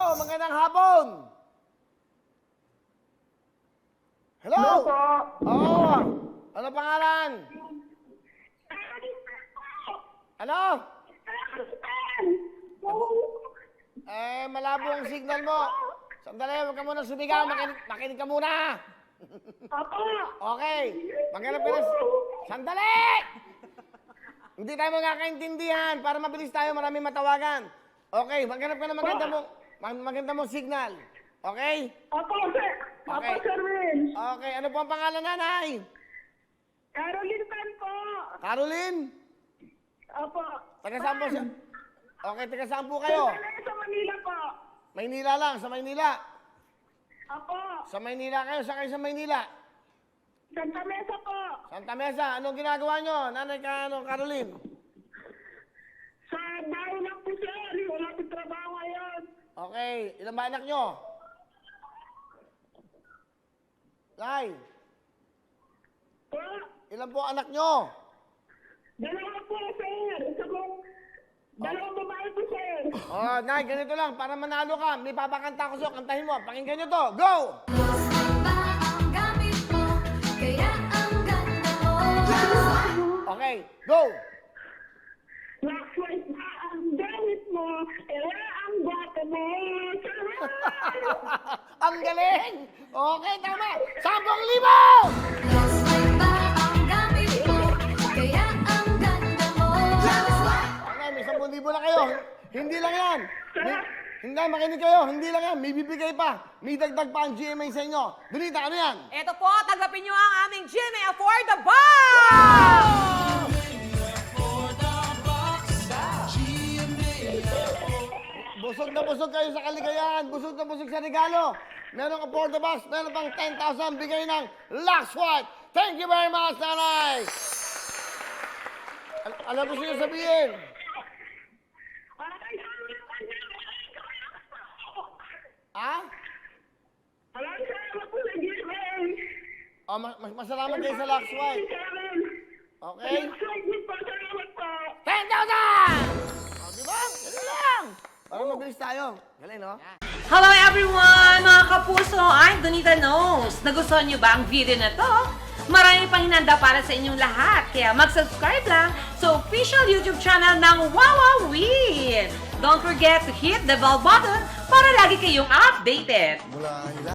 Oh, magandang hapon. Hello? Hello po. Oo. Ano pangalan? Ano? Malabo ang signal mo. Sandali, huwag ka muna sumigaw. Makinig ka muna. Opo. Okay. Maghanap ka na. Sandali! Hindi tayo magkakaintindihan. Para mabilis tayo, maraming matawagan. Okay, maghanap ka na maganda mong signal. Okay? Opo, sir. Okay. Opo, Sir Will. Okay, ano po ang pangalan, nanay? Caroline Tan po. Caroline? Opo. Taga saan po siya? Okay, taga saan po kayo? Sa Manila po. Maynila lang, sa Maynila. Opo. Sa Maynila kayo, sa kayo sa Maynila. Santa Mesa po. Santa Mesa, anong ginagawa nyo, nanay Caroline? Sa bahay lang po, sir. Wala po trabaho ngayon. Okay, ilan ba anak nyo? Nay, Po. ilan po anak nyo? Dalawa po, sir. Isa po. Dalawang babae po, sir. Oh, Nay, ganito lang, para manalo ka, may papakanta ko sa'yo, kantahin mo, pakinggan nyo to, go! Okay, go! Last night na ang gamit mo. Ang bata mo. Ang galing! Okay, tama! 10,000! Okay, may 10,000 na kayo. Hindi lang yan. Hindi, makinig kayo. Hindi lang yan. May bibigay pa. May dagdag pa ang GMA sa inyo. Donita, ano yan? Ito po, tanggapin nyo ang aming GMA Affordable! Busog na busog kayo sa kaligayahan. Busog na busog sa regalo. Meron ka for the box. Meron pang 10,000 bigay ng Lux White. Thank you very much, nanay! Ano gusto niyo sabihin? Ha? Maraming salamat po sa GMA. Oh, masalamat kayo sa Lux White. Okay? Excited po. Salamat po. 10,000! O, diba? Galing lang! Para mabilis tayo. Galing, no? Hello everyone! Mga kapuso, I'm Donita Knows. Nagustuhan nyo ba ang video na to? Marami pang hinanda para sa inyong lahat. Kaya mag-subscribe lang sa official YouTube channel ng Wawa Win. Don't forget to hit the bell button para lagi kayong updated. Mula